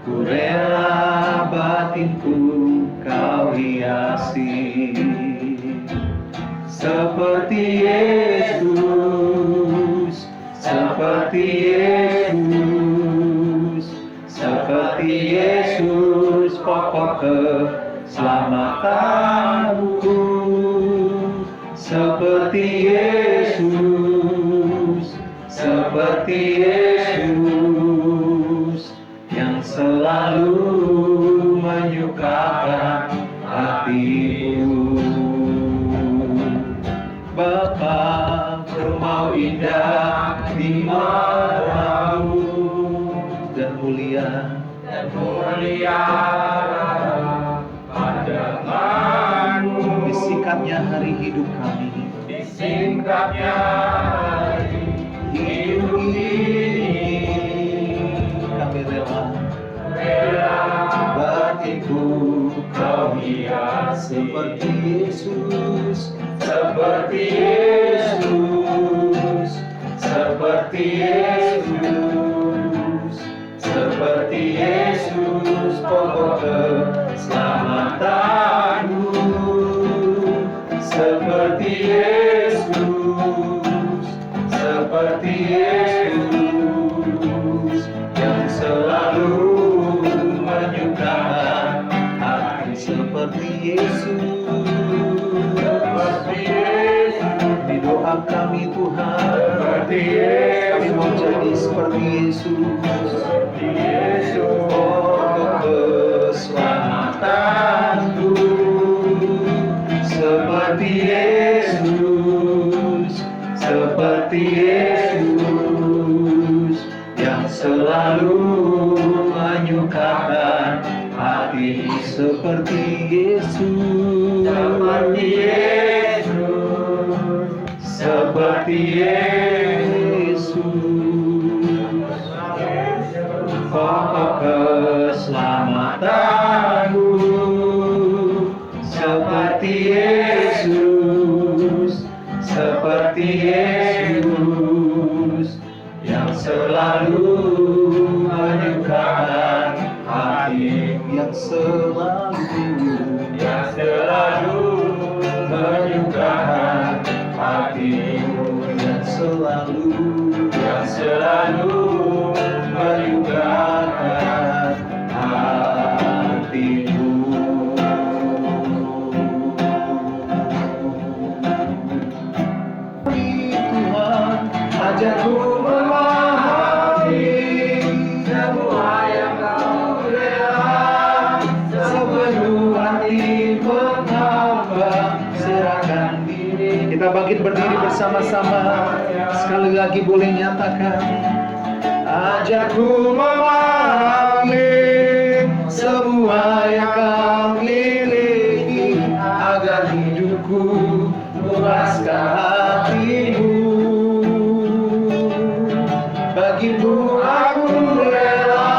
Ku rela batinku kau hiasi, seperti Yesus, seperti Yesus, seperti Yesus, pokok keselamatanku. Seperti Yesus, seperti Yesus, yang selalu menyukakan hatiku. Bapa, Engkau indah di matamu dan mulia pandanganmu. Disingkapnya hari hidup kami, disingkapnya hari hidup ini. Kami rela batinku kau hiasi, seperti Yesus, seperti Yesus, seperti Yesus, seperti Yesus, pokok keselamatanmu. Seperti Yesus, seperti Yesus, yang selalu menyukakan hati. Seperti Yesus, seperti Yesus, di doa kami Tuhan, seperti Yesus, kami mau jadi seperti Yesus, seperti Yesus, pokok keselamatanku. Seperti Yesus, seperti Yesus, yang selalu menyukakan hati. Seperti Yesus, seperti Yesus, seperti Yesus, pokok keselamatanku. Seperti Yesus, seperti Yesus, yang selalu menyukakan hati. Yang selalu menyukakan hatimu. Yang selalu menyukakan hatimu. Tuhan, ajarku memahami semua yang kau rela, sepenuh hati menghamba, serahkan diri. Kita bangkit berdiri bersama-sama. Sekali lagi boleh nyatakan, ajarku memahami semua yang kau miliki, agar hidupku memuaskan hatimu. Bagimu aku rela,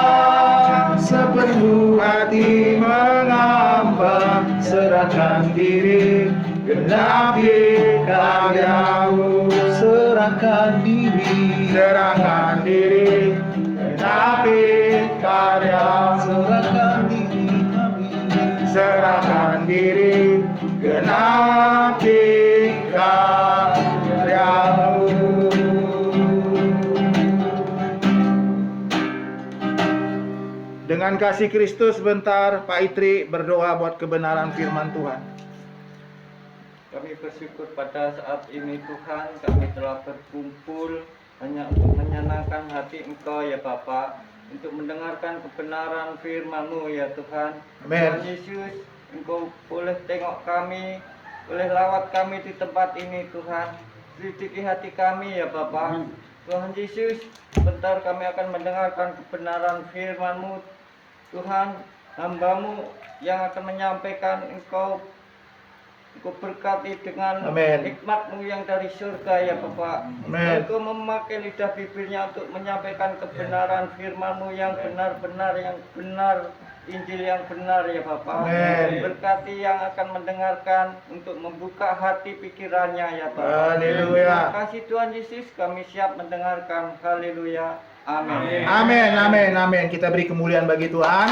sepenuh hati mengambang, serahkan diri, genapi karyamu. Serahkan diri, genapi karya. Serahkan diri kami, serahkan diri, genapi karyamu. Dengan kasih Kristus sebentar, Pak Itri berdoa buat kebenaran firman Tuhan. Kami bersyukur pada saat ini Tuhan, kami telah berkumpul hanya untuk menyenangkan hati Engkau ya Bapa, untuk mendengarkan kebenaran firman-Mu ya Tuhan. Amin. Tuhan Yesus, Engkau boleh tengok kami, boleh lawat kami di tempat ini Tuhan. Selidiki hati kami ya Bapa. Tuhan Yesus, bentar kami akan mendengarkan kebenaran firman-Mu Tuhan. Hamba-Mu yang akan menyampaikan Engkau berkati dengan hikmat-Mu yang dari surga ya Bapak. Engkau memakai lidah bibirnya untuk menyampaikan kebenaran firman-Mu yang benar-benar, yang benar, Injil yang benar ya Bapak. Berkati yang akan mendengarkan untuk membuka hati pikirannya ya Bapak. Haleluya. Terima kasih Tuhan Yesus, kami siap mendengarkan. Haleluya. Amin. Amin, amin, amin. Kita beri kemuliaan bagi Tuhan.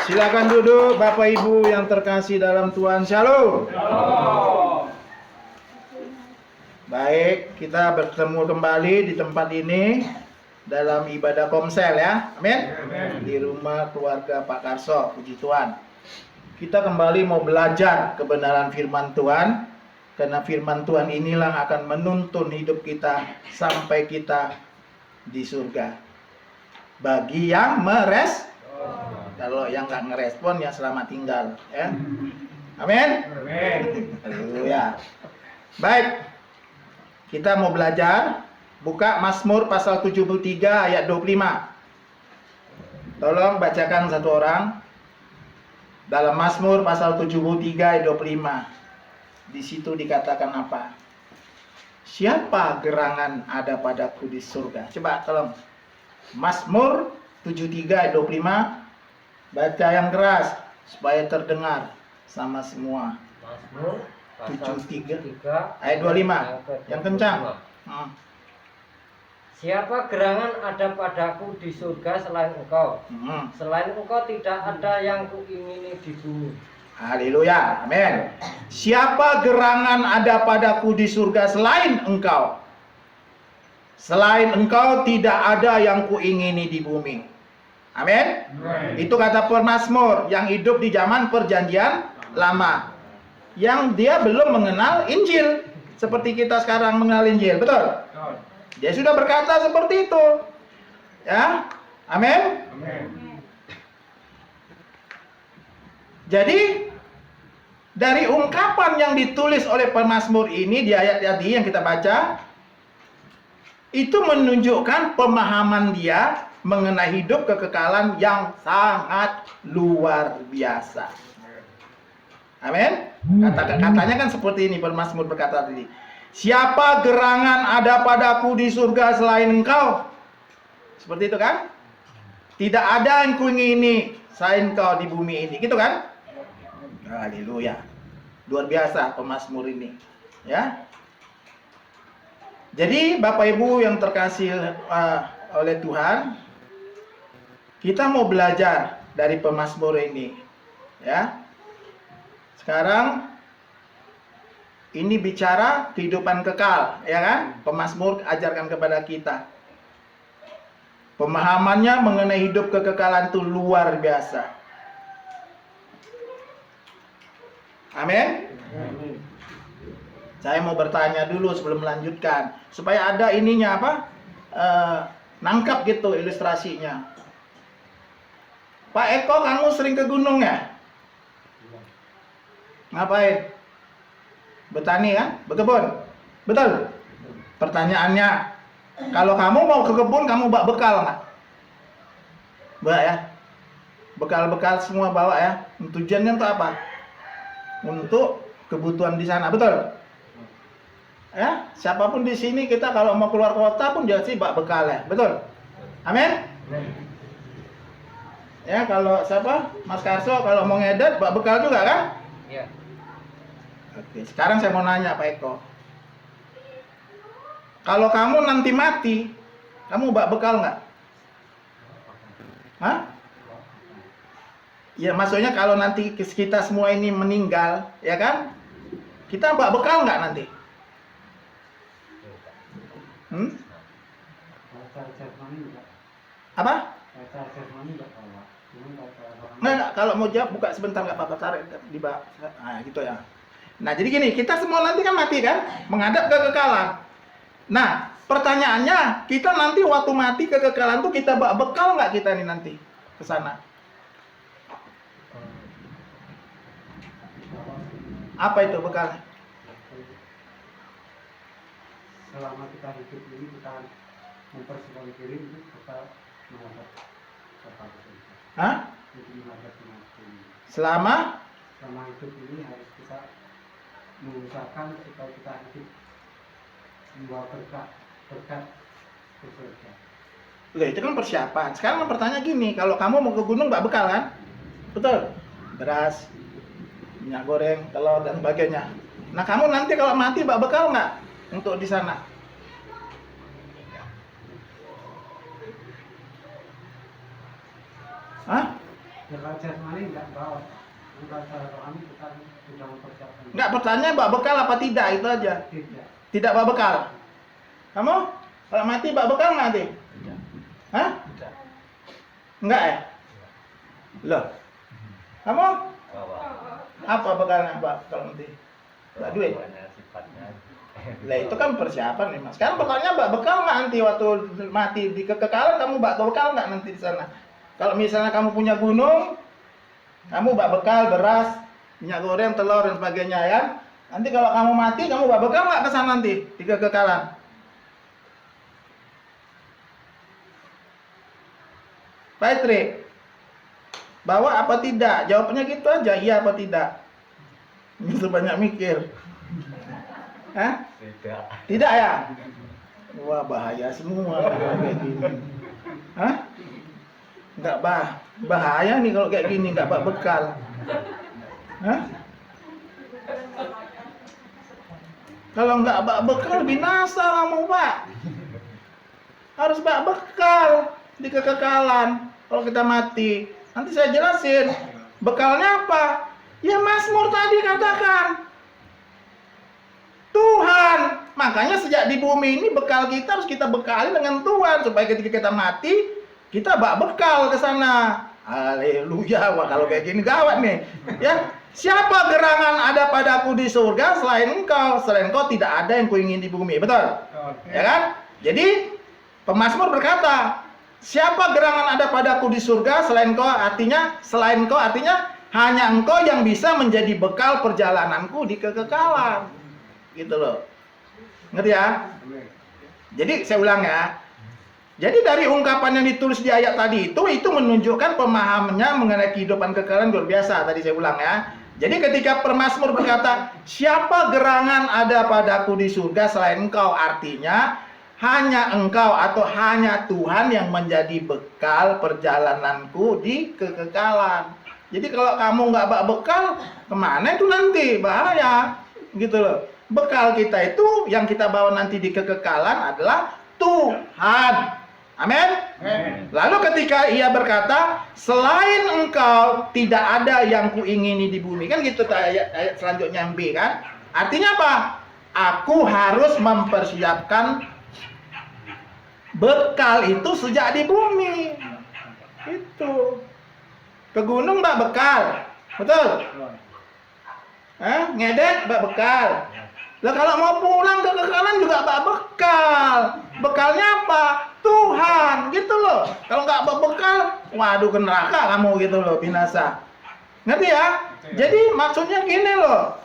Silakan duduk Bapak Ibu yang terkasih dalam Tuhan. Shalom. Baik, kita bertemu kembali di tempat ini dalam ibadah komsel ya. Amin. Di rumah keluarga Pak Karso, puji Tuhan. Kita kembali mau belajar kebenaran firman Tuhan, karena firman Tuhan inilah yang akan menuntun hidup kita sampai kita di surga. Bagi yang kalau yang nggak ngerespon ya selamat tinggal ya. Amin. Haleluya. Baik, kita mau belajar. Buka Mazmur pasal 73 ayat 25. Tolong bacakan satu orang. Dalam Mazmur pasal 73 ayat 25. Di situ dikatakan apa? Siapa gerangan ada padaku di surga? Coba tolong. Mazmur 73 ayat 25. Baca yang keras supaya terdengar sama semua. Mazmur pasal 73 ayat 25. Yang kencang. Siapa gerangan ada padaku di surga selain engkau? Selain engkau tidak ada yang kuingini di bumi. Haleluya, amin. Siapa gerangan ada padaku di surga selain engkau? Selain engkau tidak ada yang kuingini di bumi. Amin. Itu kata pemazmur yang hidup di zaman perjanjian lama, yang dia belum mengenal Injil seperti kita sekarang mengenal Injil, betul? Dia sudah berkata seperti itu. Ya. Amin. Jadi dari ungkapan yang ditulis oleh pemazmur ini di ayat tadi yang kita baca, itu menunjukkan pemahaman dia mengenai hidup kekekalan yang sangat luar biasa. Amin. Katanya kan seperti ini, pemazmur berkata tadi. Siapa gerangan ada padaku di surga selain engkau? Seperti itu kan? Tidak ada yang kuingini selain engkau di bumi ini, gitu kan? Haleluya. Luar biasa pemazmur ini, ya. Jadi Bapak Ibu yang terkasih oleh Tuhan, kita mau belajar dari pemazmur ini, ya. Sekarang ini bicara kehidupan kekal, ya kan? Pemazmur ajarkan kepada kita. Pemahamannya mengenai hidup kekekalan itu luar biasa. Amin. Saya mau bertanya dulu sebelum melanjutkan, supaya ada ininya apa? Nangkap gitu ilustrasinya. Pak Eko, kamu sering ke gunung ya? Ngapain? Bertani kan? Berkebun? Betul? Pertanyaannya, kalau kamu mau ke kebun, kamu bawa bekal nggak? Bawa ya? Bekal-bekal semua bawa ya? Tujuannya untuk apa? Untuk kebutuhan di sana, betul? Ya, siapapun di sini kita kalau mau keluar kota pun jadi bawa bekal ya, betul? Amin? Ya, kalau siapa? Mas Karso kalau mau ngedit bawa bekal juga kan? Iya. Oke, sekarang saya mau nanya Pak Eko. Kalau kamu nanti mati, kamu bawa bekal nggak? Hah? Ya maksudnya kalau nanti kita semua ini meninggal, ya kan? Kita bawa bekal nggak nanti? Apa? Nggak, kalau mau jawab buka sebentar nggak apa-apa, tarik di bawah. Nah, gitu ya. Nah, jadi gini, kita semua nanti kan mati kan? Menghadap kekekalan. Nah, pertanyaannya, kita nanti waktu mati kekekalan tuh kita bawa bekal nggak kita nih nanti ke sana? Apa itu bekal? Selama kita hidup ini kita mempersiapkan diri untuk kita menghadap Bapak Tuhan. Hah? Untuk menghadap Tuhan. Selama hidup ini harus kita mengusahakan supaya kita hidup membawa berkat ke surga. Loh, itu kan persiapan. Sekarang kan pertanyaan gini, kalau kamu mau ke gunung bawa bekal kan? Betul? Beras, minyak goreng, telur dan sebagainya. Nah, kamu nanti kalau mati bawa bekal nggak untuk di sana? Hah? Bekal jasmani enggak bawa. Bekal secara rohani kita sudah mempersiapkan. Enggak, pertanyaan bawa bekal apa tidak, itu aja. Tidak. Tidak bawa bekal. Kamu kalau mati bawa bekal nggak nanti? Hah? Enggak ya? Loh. Kamu apa bekalnya Pak kalau nanti? Enggak duit. Lah itu kan persiapan nih Mas. Sekarang pertanyaan Mbak bekal nggak nanti waktu mati di kekekalan, kamu Mbak bekal nggak nanti di sana? Kalau misalnya kamu punya gunung, kamu Mbak bekal beras, minyak goreng, telur dan sebagainya ya. Nanti kalau kamu mati, kamu Mbak bekal nggak ke sana nanti di kekekalan? Patrick, bawa apa tidak? Jawabnya gitu aja, iya apa tidak? Itu banyak mikir. Hah? Tidak. Tidak ya? Wah bahaya semua kayak gini. Hah? Enggak bahaya nih kalau kayak gini nggak bawa bekal. Hah? Kalau nggak bawa bekal binasa kamu Pak. Harus bawa bekal di kekekalan. Kalau kita mati, nanti saya jelasin. Bekalnya apa? Ya Mazmur tadi katakan. Tuhan. Makanya sejak di bumi ini bekal kita harus kita bekali dengan Tuhan supaya ketika kita mati kita bawa bekal ke sana. Haleluya. Wah kalau kayak gini gawat nih. Ya, siapa gerangan ada padaku di surga selain engkau? Selain engkau tidak ada yang kuingin di bumi. Betul? Ya kan? Jadi pemazmur berkata, siapa gerangan ada padaku di surga selain engkau? Artinya selain engkau artinya hanya engkau yang bisa menjadi bekal perjalananku di kekekalan. Gitu loh. Ngerti ya? Jadi saya ulang ya. Jadi dari ungkapan yang ditulis di ayat tadi itu menunjukkan pemahamannya mengenai kehidupan kekekalan luar biasa. Tadi saya ulang ya. Jadi ketika pemazmur berkata, siapa gerangan ada padaku di surga selain engkau? Artinya hanya engkau atau hanya Tuhan yang menjadi bekal perjalananku di kekekalan. Jadi kalau kamu nggak bawa bekal, kemana itu nanti? Bahaya. Gitu loh. Bekal kita itu yang kita bawa nanti di kekekalan adalah Tuhan. Amin. Lalu ketika ia berkata, selain engkau tidak ada yang kuingini di bumi. Kan gitu ayat selanjutnya yang B kan. Artinya apa? Aku harus mempersiapkan bekal itu sejak di bumi. Itu. Ke gunung mbak bekal. Betul? Ngedek mbak bekal. Lah kalau mau pulang ke kekekalan juga mbak bekal. Bekalnya apa? Tuhan, gitu loh. Kalau nggak bawa bekal, waduh ke neraka kamu gitu loh, binasa. Ngerti ya? Jadi maksudnya gini loh.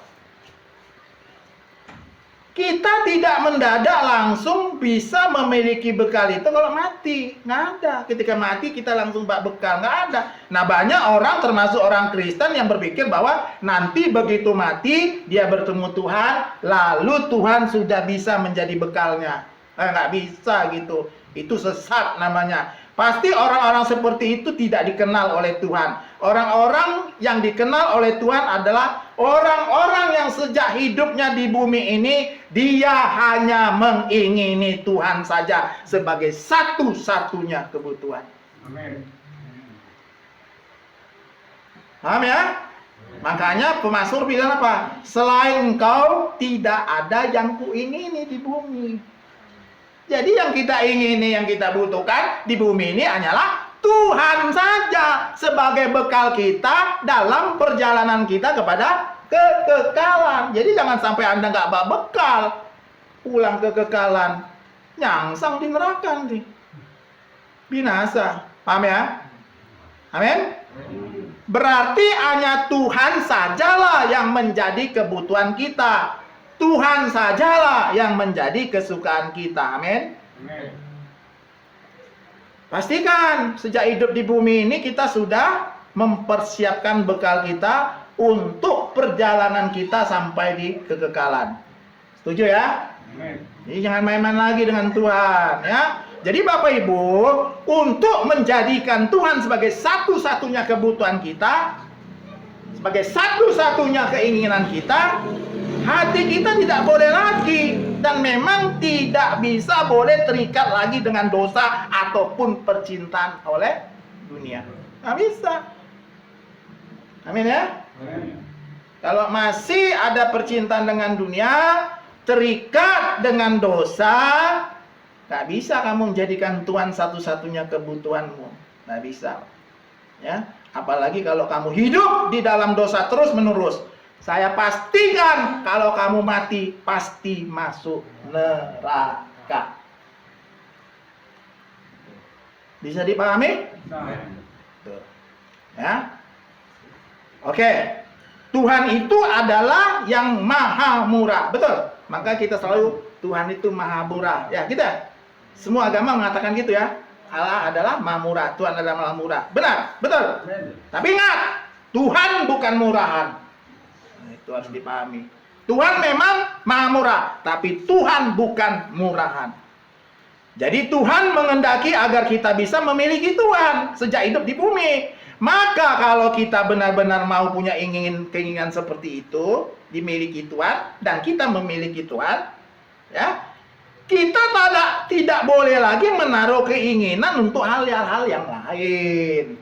Kita tidak mendadak langsung bisa memiliki bekal itu kalau mati. Nggak ada. Ketika mati kita langsung bawa bekal. Nggak ada. Nah banyak orang termasuk orang Kristen yang berpikir bahwa nanti begitu mati dia bertemu Tuhan. Lalu Tuhan sudah bisa menjadi bekalnya. Nggak bisa gitu. Itu sesat namanya. Pasti orang-orang seperti itu tidak dikenal oleh Tuhan. Orang-orang yang dikenal oleh Tuhan adalah orang-orang yang sejak hidupnya di bumi ini dia hanya mengingini Tuhan saja sebagai satu-satunya kebutuhan. Amin. Paham ya? Makanya pemazmur bilang apa? Selain engkau tidak ada yang kuingini di bumi. Jadi yang kita ingini, yang kita butuhkan di bumi ini hanyalah Tuhan saja sebagai bekal kita dalam perjalanan kita kepada kekekalan. Jadi jangan sampai Anda nggak bawa bekal pulang ke kekekalan, nyangsang di neraka nanti. Binasa. Paham ya? Amin? Berarti hanya Tuhan sajalah yang menjadi kebutuhan kita. Tuhan sajalah yang menjadi kesukaan kita. Amin. Pastikan sejak hidup di bumi ini kita sudah mempersiapkan bekal kita untuk perjalanan kita sampai di kekekalan. Setuju ya? Jadi jangan main-main lagi dengan Tuhan ya. Jadi Bapak Ibu, untuk menjadikan Tuhan sebagai satu-satunya kebutuhan kita, sebagai satu-satunya keinginan kita, hati kita tidak boleh lagi dan memang tidak bisa boleh terikat lagi dengan dosa ataupun percintaan oleh dunia. Nggak bisa. Amin ya. Kalau masih ada percintaan dengan dunia, terikat dengan dosa, nggak bisa kamu menjadikan Tuhan satu-satunya kebutuhanmu. Nggak bisa. Ya, apalagi kalau kamu hidup di dalam dosa terus-menerus. Saya pastikan kalau kamu mati pasti masuk neraka. Bisa dipahami? Tuh. Ya. Oke. Tuhan itu adalah yang maha murah. Betul. Maka kita selalu Tuhan itu maha murah. Ya, kita semua agama mengatakan gitu ya. Allah adalah maha murah. Tuhan adalah maha murah. Benar, betul. Tapi ingat, Tuhan bukan murahan. Nah, itu harus dipahami. Tuhan memang maha murah, tapi Tuhan bukan murahan. Jadi Tuhan mengendaki agar kita bisa memiliki Tuhan sejak hidup di bumi. Maka kalau kita benar-benar mau punya keinginan seperti itu, dimiliki Tuhan, dan kita memiliki Tuhan, ya, kita tidak boleh lagi menaruh keinginan untuk hal-hal yang lain.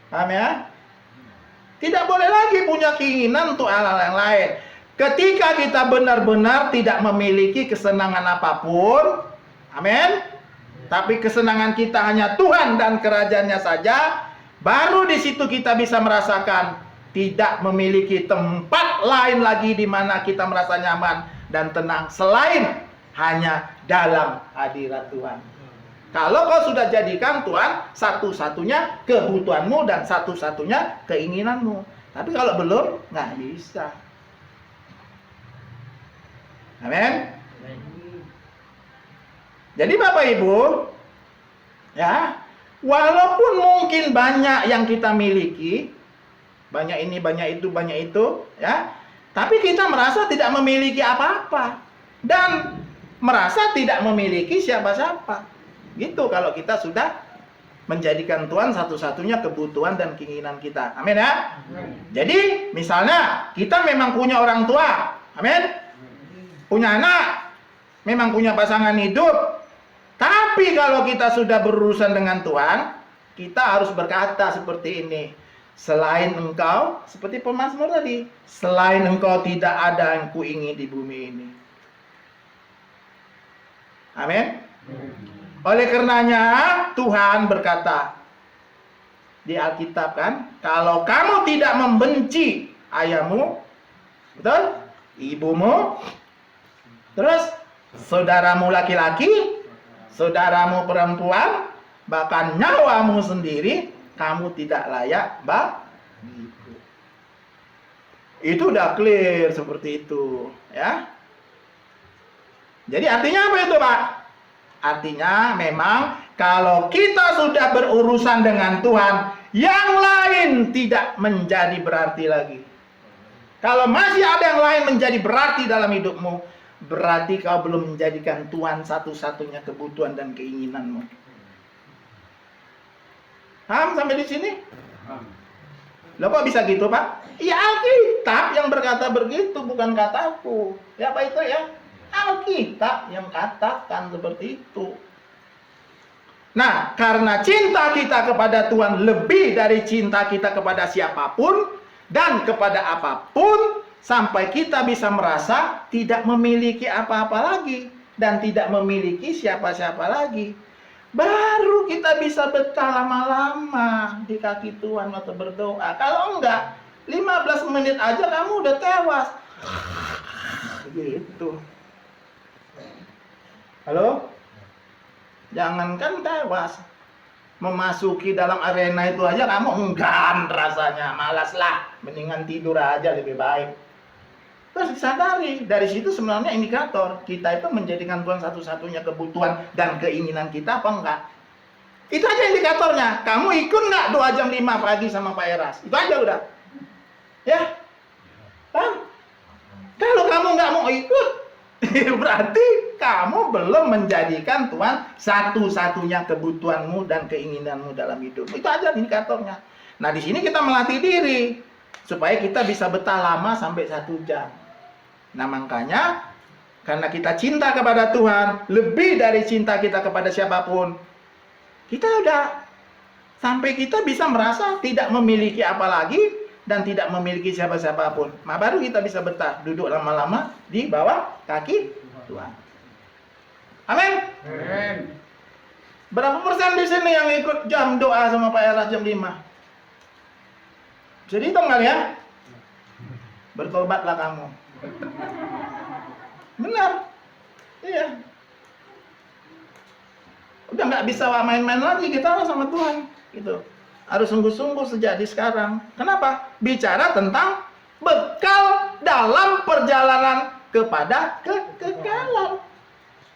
Paham ya? Tidak boleh lagi punya keinginan untuk hal-hal yang lain. Ketika kita benar-benar tidak memiliki kesenangan apapun, amin, tapi kesenangan kita hanya Tuhan dan kerajaannya saja, baru di situ kita bisa merasakan tidak memiliki tempat lain lagi di mana kita merasa nyaman dan tenang selain hanya dalam hadirat Tuhan. Kalau kau sudah jadikan Tuhan satu-satunya kebutuhanmu dan satu-satunya keinginanmu. Tapi kalau belum, nggak bisa. Amin. Jadi Bapak Ibu, ya, walaupun mungkin banyak yang kita miliki, banyak ini, banyak itu, ya, tapi kita merasa tidak memiliki apa-apa dan merasa tidak memiliki siapa-siapa. Gitu kalau kita sudah menjadikan Tuhan satu-satunya kebutuhan dan keinginan kita. Amin ya. Jadi misalnya kita memang punya orang tua, amin, punya anak, memang punya pasangan hidup. Tapi kalau kita sudah berurusan dengan Tuhan, kita harus berkata seperti ini. Selain engkau, seperti pemazmur tadi, selain engkau tidak ada yang kuingini di bumi ini. Amin. Oleh karenanya Tuhan berkata di Alkitab kan, kalau kamu tidak membenci ayahmu, betul? Ibumu, terus saudaramu laki-laki, saudaramu perempuan, bahkan nyawamu sendiri, kamu tidak layak bagiku. Itu udah clear seperti itu, ya. Jadi artinya apa itu, Pak? Artinya memang kalau kita sudah berurusan dengan Tuhan, yang lain tidak menjadi berarti lagi. Kalau masih ada yang lain menjadi berarti dalam hidupmu, berarti kau belum menjadikan Tuhan satu-satunya kebutuhan dan keinginanmu. Paham sampai di sini? Loh kok bisa gitu, Pak? Ya Alkitab yang berkata begitu, bukan kataku. Ya apa itu ya? Alkitab yang katakan seperti itu. Nah, karena cinta kita kepada Tuhan lebih dari cinta kita kepada siapapun dan kepada apapun, sampai kita bisa merasa tidak memiliki apa-apa lagi dan tidak memiliki siapa-siapa lagi. Baru kita bisa betah lama-lama di kaki Tuhan waktu berdoa. Kalau enggak, 15 menit aja kamu udah tewas. Gitu. Halo? Jangankan tewas, memasuki dalam arena itu aja kamu enggan rasanya, malas lah, mendingan tidur aja lebih baik. Terus disadari, dari situ sebenarnya indikator kita itu menjadikan Tuhan satu-satunya kebutuhan dan keinginan kita apa enggak. Itu aja indikatornya. Kamu ikut enggak doa jam 5 pagi sama Pak Eras? Itu aja udah. Ya? Kan? Kalau kamu nggak mau ikut, berarti kamu belum menjadikan Tuhan satu-satunya kebutuhanmu dan keinginanmu dalam hidup. Itu aja indikatornya. Nah, di sini kita melatih diri supaya kita bisa betah lama sampai 1 jam. Nah, makanya karena kita cinta kepada Tuhan lebih dari cinta kita kepada siapapun, kita udah Sampai kita bisa merasa tidak memiliki apa lagi dan tidak memiliki siapa-siapa pun. Nah, baru kita bisa betah duduk lama-lama di bawah kaki Tuhan. Amin. Amin. Berapa persen di sini yang ikut jam doa sama Pak Era jam 5? Jadi hitung kali ya. Bertobatlah kamu. Benar. Iya. Udah nggak bisa main-main lagi kita sama Tuhan. Gitu. Harus sungguh-sungguh sejak di sekarang. Kenapa? Bicara tentang bekal dalam perjalanan kepada kekekalan.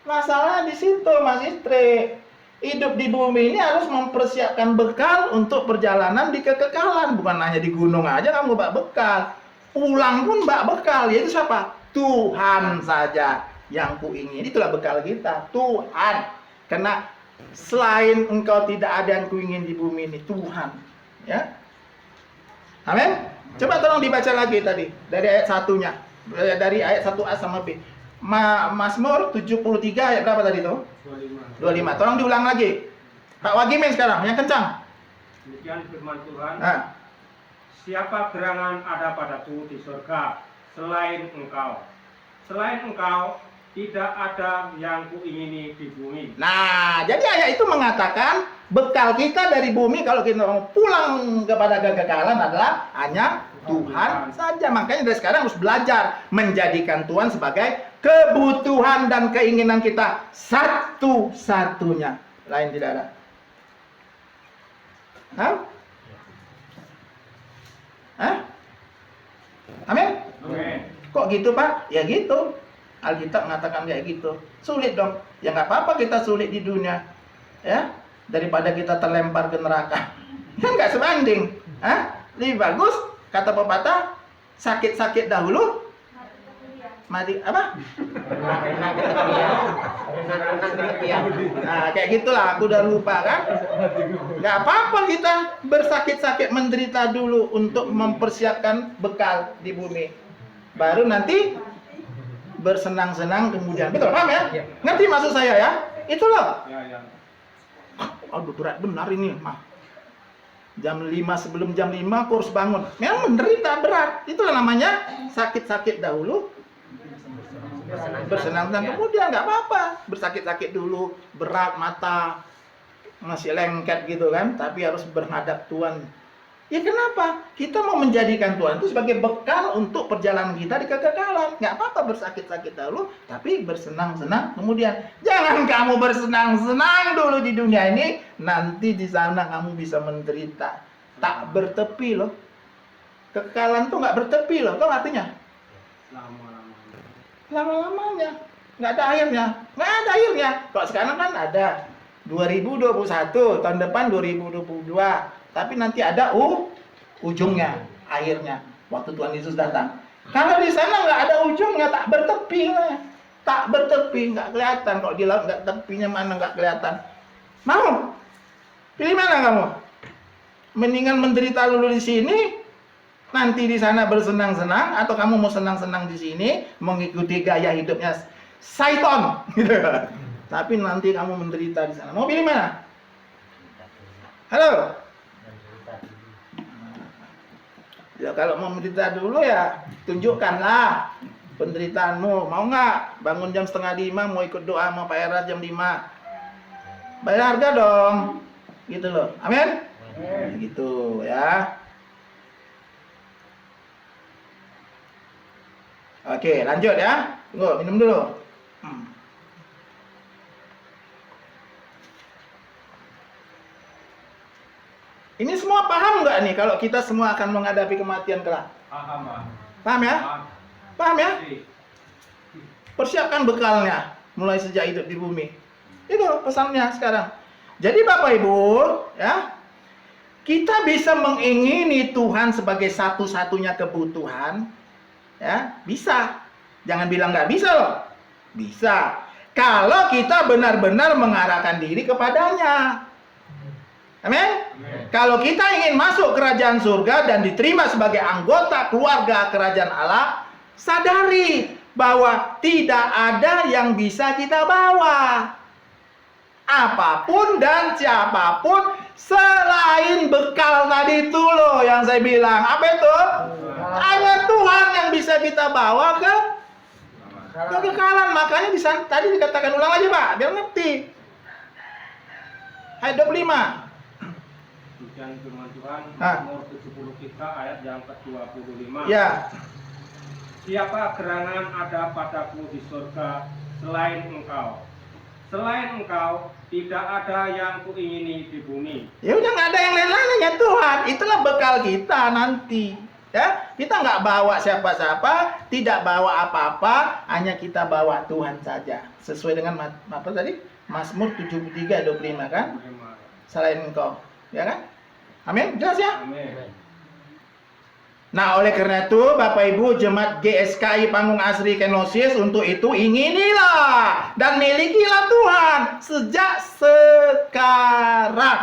Masalah di situ, Mas Istri. Hidup di bumi ini harus mempersiapkan bekal untuk perjalanan di kekekalan. Bukan hanya di gunung aja kamu bawa bekal. Pulang pun bawa bekal. Yaitu siapa? Tuhan saja yang kuingin. Itulah bekal kita. Tuhan. Karena selain engkau tidak ada yang kuingin di bumi ini. Tuhan. Ya. Amin. Coba tolong dibaca lagi tadi. Dari ayat 1-nya. Dari ayat 1A sama B. Mazmur 73 ayat berapa tadi tuh? 25. Tolong diulang lagi. Pak Wagimin sekarang, yang kencang. Demikian firman Tuhan. Nah. Siapa gerangan ada padaku di surga selain engkau? Selain engkau tidak ada yang kuingini di bumi. Nah, jadi ayat itu mengatakan bekal kita dari bumi kalau kita mau pulang kepada kekekalan adalah hanya Tuhan saja. Makanya dari sekarang harus belajar menjadikan Tuhan sebagai kebutuhan dan keinginan kita satu-satunya. Lain tidak ada. Hah? Hah? Amin? Amin. Kok gitu, Pak? Ya gitu. Alkitab mengatakan kayak gitu. Sulit dong. Ya nggak apa-apa kita sulit di dunia. Ya, daripada kita terlempar ke neraka. Kan nggak sebanding. Hah? Lebih bagus, kata pepatah, sakit-sakit dahulu, mati apa? Nah, kayak gitulah. Aku udah lupa kan? Nggak apa-apa kita bersakit-sakit menderita dulu untuk mempersiapkan bekal di bumi. Baru nanti bersenang-senang kemudian. Betul, paham ya? Ngerti maksud saya ya? Itu loh. Ya. Aduh, berat benar ini, mah. Jam 5 sebelum jam 5 aku harus bangun. Memang menderita berat. Itulah namanya sakit-sakit dahulu, bersenang-senang kemudian. Nggak apa-apa. Bersakit-sakit dulu, berat mata, masih lengket gitu kan. Tapi harus berhadap Tuhan. Ya kenapa? Kita mau menjadikan Tuhan itu sebagai bekal untuk perjalanan kita di kekekalan. Nggak apa-apa bersakit-sakit dahulu, tapi bersenang-senang kemudian. Jangan kamu bersenang-senang dulu di dunia ini, nanti di sana kamu bisa menderita. Tak bertepi loh. Kekekalan tuh nggak bertepi loh, tau artinya? Lama-lamanya. Nggak ada akhirnya. Nggak ada akhirnya. Kalau sekarang kan ada 2021, tahun depan 2022. Tapi nanti ada ujungnya, akhirnya, waktu Tuhan Yesus datang. Kalau di sana nggak ada ujungnya, tak bertepi lah. Tak bertepi, nggak kelihatan. Kalau di laut nggak tepinya mana nggak kelihatan. Mau? Pilih mana kamu? Mendingan menderita dulu di sini, nanti di sana bersenang-senang, atau kamu mau senang-senang di sini, mengikuti gaya hidupnya Saiton, gitu. Tapi nanti kamu menderita di sana. Mau pilih mana? Halo? Ya kalau mau menderita dulu ya tunjukkanlah penderitaanmu. Mau nggak bangun jam 4:30 mau ikut doa sama Pak Era jam 5? Bayar harga dong. Gitu loh. Amin? Gitu ya. Oke, lanjut ya. Tunggu, minum dulu. Ini semua paham nggak nih kalau kita semua akan menghadapi kematian kelak? Paham, Pak. Paham ya? Paham ya? Persiapkan bekalnya mulai sejak hidup di bumi. Itu pesannya sekarang. Jadi Bapak Ibu, ya, kita bisa mengingini Tuhan sebagai satu-satunya kebutuhan, ya, bisa. Jangan bilang nggak bisa loh. Bisa. Kalau kita benar-benar mengarahkan diri kepadanya. Amin? Kalau kita ingin masuk kerajaan surga dan diterima sebagai anggota keluarga kerajaan Allah, sadari bahwa tidak ada yang bisa kita bawa. Apapun dan siapapun Selain bekal tadi itu loh yang saya bilang. Apa itu? Hanya Tuhan yang bisa kita bawa ke kekekalan. Makanya di sana tadi dikatakan ulang aja Pak, biar ngerti. Ayat 25. Demikian firman Tuhan, Ah. nomor 70 kita ayat yang ke-25. Ya. Siapa gerangan ada padaku di surga selain engkau? Selain engkau, tidak ada yang kuingini di bumi. Ya udah nggak ada yang lain-lain hanya Tuhan. Itulah bekal kita nanti. Ya, kita nggak bawa siapa-siapa, tidak bawa apa-apa, hanya kita bawa Tuhan saja. Sesuai dengan apa tadi? Mazmur 73 25 kan? Selain engkau, ya kan? Amin. Jelas ya? Amin. Nah, oleh karena itu, Bapak Ibu Jemaat GSKI Panggung Asri Kenosis, untuk itu inginilah dan milikilah Tuhan sejak sekarang.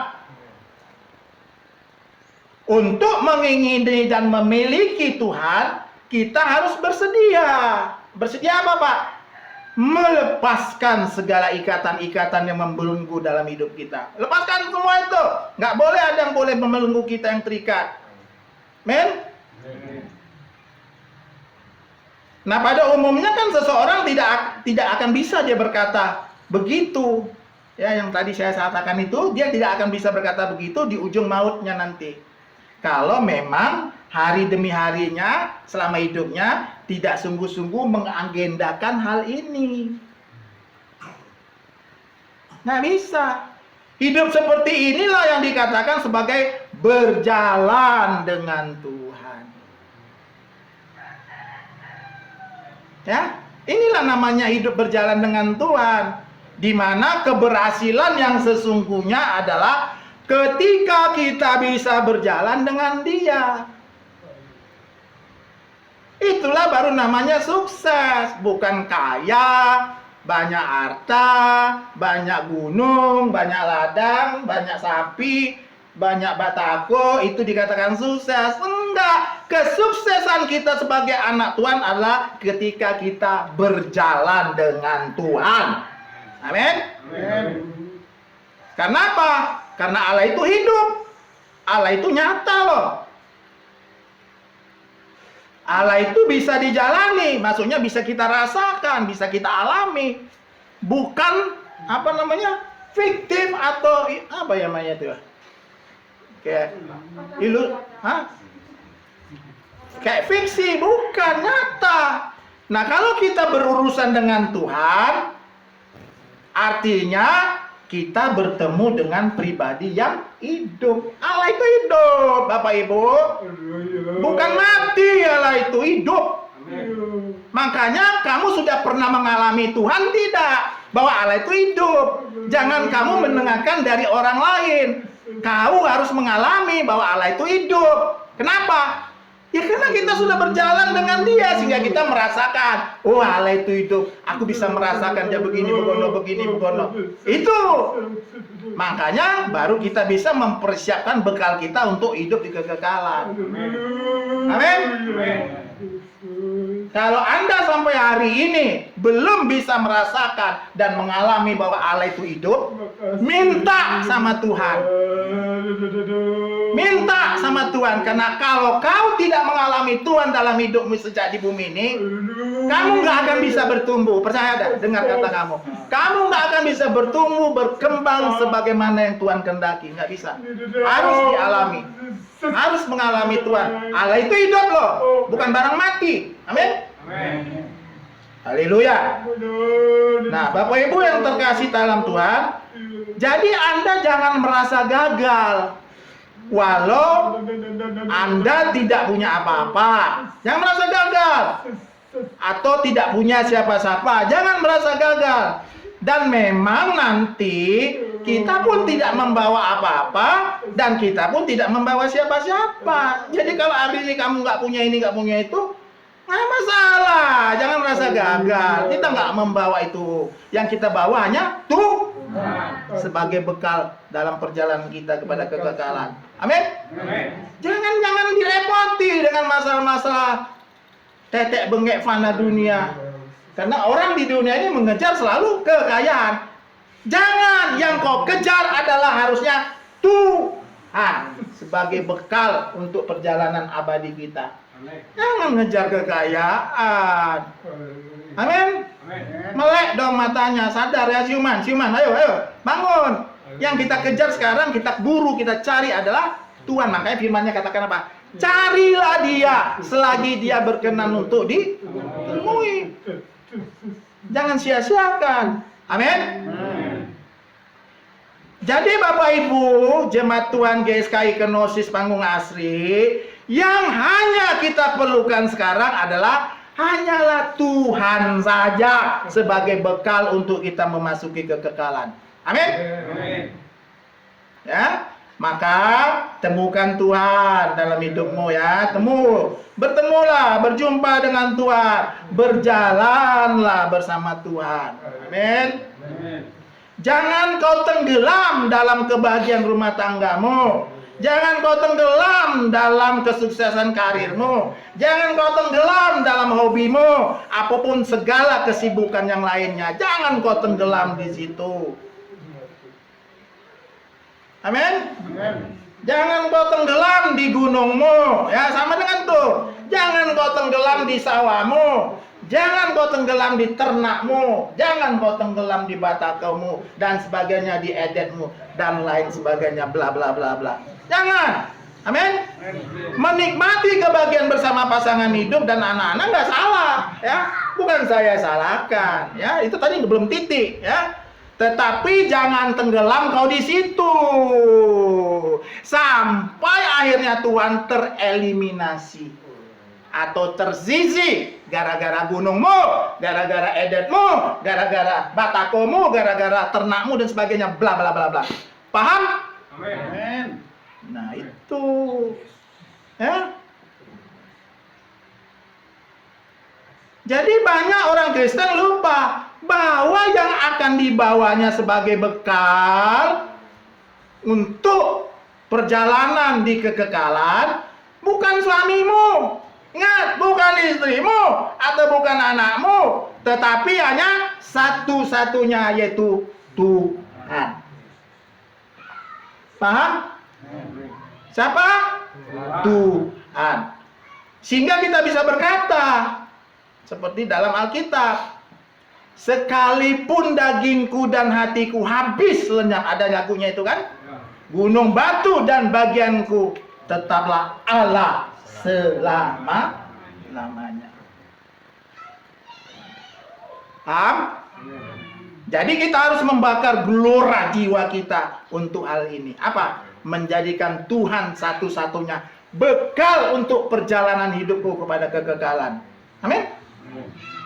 Untuk mengingini dan memiliki Tuhan, kita harus bersedia. Bersedia apa, Pak? Melepaskan segala ikatan-ikatan yang membelenggu dalam hidup kita. Lepaskan semua itu. Nggak boleh ada yang boleh membelenggu kita yang terikat. Men? Nah, pada umumnya kan seseorang tidak akan bisa dia berkata begitu. Ya, yang tadi saya katakan itu, dia tidak akan bisa berkata begitu di ujung mautnya nanti. Kalau memang hari demi harinya selama hidupnya tidak sungguh-sungguh mengagendakan hal ini. Nggak bisa. Hidup seperti inilah yang dikatakan sebagai berjalan dengan Tuhan. Ya, inilah namanya hidup berjalan dengan Tuhan, di mana keberhasilan yang sesungguhnya adalah ketika kita bisa berjalan dengan Dia. Itulah baru namanya sukses, bukan kaya, banyak harta, banyak gunung, banyak ladang, banyak sapi, banyak batako, itu dikatakan sukses. Enggak, kesuksesan kita sebagai anak Tuhan adalah ketika kita berjalan dengan Tuhan. Amin. Karena apa? Karena Allah itu hidup. Allah itu nyata loh. Allah itu bisa dijalani, maksudnya bisa kita rasakan, bisa kita alami. Bukan apa namanya? Fiktif atau apa ya namanya itu? Kayak kayak fiksi, bukan, nyata. Nah, kalau kita berurusan dengan Tuhan, artinya kita bertemu dengan pribadi yang hidup. Allah itu hidup, Bapak Ibu. Bukan mati, Allah itu hidup. Makanya kamu sudah pernah mengalami Tuhan tidak? Bahwa Allah itu hidup. Jangan kamu mendengarkan dari orang lain. Kau harus mengalami bahwa Allah itu hidup. Kenapa? Ya karena kita sudah berjalan dengan Dia sehingga kita merasakan, oh Allah itu hidup. Aku bisa merasakan dia begini begono. Itu. Makanya baru kita bisa mempersiapkan bekal kita untuk hidup di kekekalan. Amin. Kalau Anda sampai hari ini belum bisa merasakan dan mengalami bahwa Allah itu hidup, minta sama Tuhan. Minta sama Tuhan, karena kalau kau tidak mengalami Tuhan dalam hidupmu sejak di bumi ini, kamu nggak akan bisa bertumbuh. Percaya dah, dengar kata kamu. Kamu nggak akan bisa bertumbuh, berkembang sebagaimana yang Tuhan kehendaki. Nggak bisa. Harus dialami. Harus mengalami Tuhan. Allah itu hidup loh, bukan barang mati. Amin. Haleluya. Nah, Bapak Ibu yang terkasih dalam Tuhan, jadi Anda jangan merasa gagal walau Anda tidak punya apa-apa. Jangan merasa gagal. Atau tidak punya siapa-siapa. Jangan merasa gagal. Dan memang nanti kita pun tidak membawa apa-apa, dan kita pun tidak membawa siapa-siapa. Jadi kalau hari ini kamu nggak punya ini, nggak punya itu, nggak masalah. Jangan merasa gagal. Kita nggak membawa itu. Yang kita bawa hanya Tuhan sebagai bekal dalam perjalanan kita kepada kekekalan. Amin. Jangan direpoti dengan masalah-masalah tetek bengek fana dunia. Karena orang di dunia ini mengejar selalu kekayaan. Jangan, yang kau kejar adalah harusnya Tuhan sebagai bekal untuk perjalanan abadi kita. Jangan ngejar kekayaan. Amin. Melek dong matanya, sadar ya, siuman, ayo, bangun. Yang kita kejar sekarang, kita buru, kita cari adalah Tuhan. Makanya firman-Nya katakan apa? Carilah Dia selagi Dia berkenan untuk ditemui. Jangan sia-siakan. Amin. Jadi Bapak Ibu, jemaat Tuhan GSKI Kenosis Panggung Asri, yang hanya kita perlukan sekarang adalah hanyalah Tuhan saja sebagai bekal untuk kita memasuki kekekalan. Amin. Ya, maka temukan Tuhan dalam hidupmu ya, bertemulah, berjumpa dengan Tuhan, berjalanlah bersama Tuhan. Amin. Jangan kau tenggelam dalam kebahagiaan rumah tanggamu. Jangan kau tenggelam dalam kesuksesan karirmu. Jangan kau tenggelam dalam hobimu. Apapun segala kesibukan yang lainnya, jangan kau tenggelam di situ. Amin. Jangan kau tenggelam di gunungmu. Ya, sama dengan tuh. Jangan kau tenggelam di sawahmu. Jangan kau tenggelam di ternakmu. Jangan kau tenggelam di batakaumu dan sebagainya, di edetmu dan lain sebagainya, bla bla bla bla. Jangan. Amin. Menikmati kebahagiaan bersama pasangan hidup dan anak-anak nggak salah, ya. Bukan saya salahkan, ya. Itu tadi belum titik, ya. Tetapi jangan tenggelam kau di situ sampai akhirnya Tuhan tereliminasi atau tersisih gara-gara gunungmu, gara-gara edetmu, gara-gara batakomu, gara-gara ternakmu dan sebagainya, bla bla bla bla. Paham? Amin. Nah itu, ya. Jadi banyak orang Kristen lupa bahwa yang akan dibawanya sebagai bekal untuk perjalanan di kekekalan bukan suamimu, ingat, bukan istrimu atau bukan anakmu, tetapi hanya satu-satunya, yaitu Tuhan. Paham? Siapa? Tuhan. Sehingga kita bisa berkata seperti dalam Alkitab, sekalipun dagingku dan hatiku habis lenyap, ada lagunya itu kan, gunung batu dan bagianku tetaplah Allah selama-lamanya. Paham? Jadi kita harus membakar gelora jiwa kita untuk hal ini. Apa? Menjadikan Tuhan satu-satunya bekal untuk perjalanan hidupku kepada kekekalan. Amin?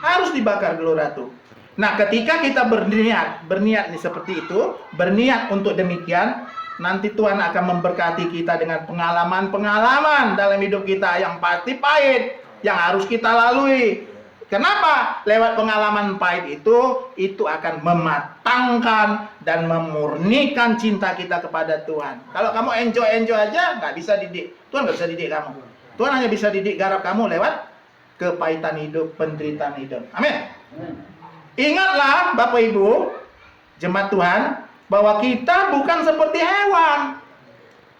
Harus dibakar gelora itu. Nah, ketika kita berniat nih seperti itu, berniat untuk demikian, nanti Tuhan akan memberkati kita dengan pengalaman-pengalaman dalam hidup kita yang pasti pahit, yang harus kita lalui. Kenapa? Lewat pengalaman pahit itu akan mematangkan dan memurnikan cinta kita kepada Tuhan. Kalau kamu enjoy aja, nggak bisa didik. Tuhan nggak bisa didik kamu. Tuhan hanya bisa didik garap kamu lewat kepahitan hidup, penderitaan hidup. Amin. Ingatlah Bapak Ibu, jemaat Tuhan, bahwa kita bukan seperti hewan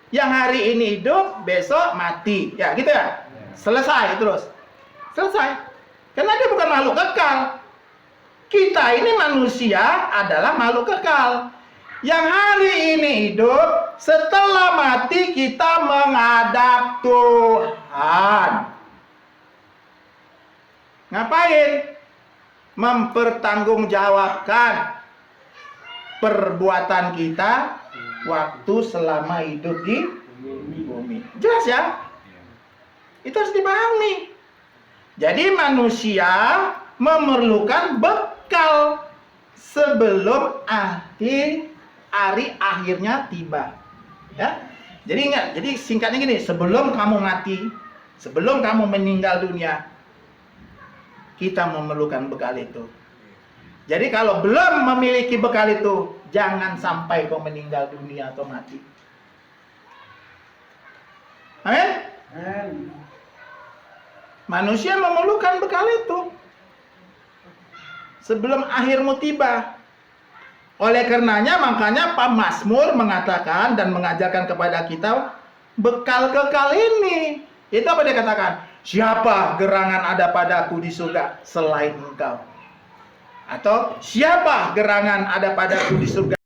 yang hari ini hidup, besok mati. Ya, gitu ya. Selesai terus. Selesai. Karena dia bukan makhluk kekal. Kita ini manusia adalah makhluk kekal. Yang hari ini hidup, setelah mati kita menghadap Tuhan. Ngapain? Mempertanggungjawabkan perbuatan kita waktu selama hidup di bumi. Jelas ya? Itu harus dipahami. Jadi manusia memerlukan bekal sebelum hari akhirnya tiba. Ya. Jadi ingat, jadi singkatnya gini, sebelum kamu mati, sebelum kamu meninggal dunia, kita memerlukan bekal itu. Jadi kalau belum memiliki bekal itu, jangan sampai kau meninggal dunia atau mati. Amin? Manusia memerlukan bekal itu sebelum akhirmu tiba. Oleh karenanya makanya Pak Mazmur mengatakan dan mengajarkan kepada kita bekal kekal ini. Itu apa dia katakan? Siapa gerangan ada padaku di surga selain engkau? Atau siapa gerangan ada padaku di surga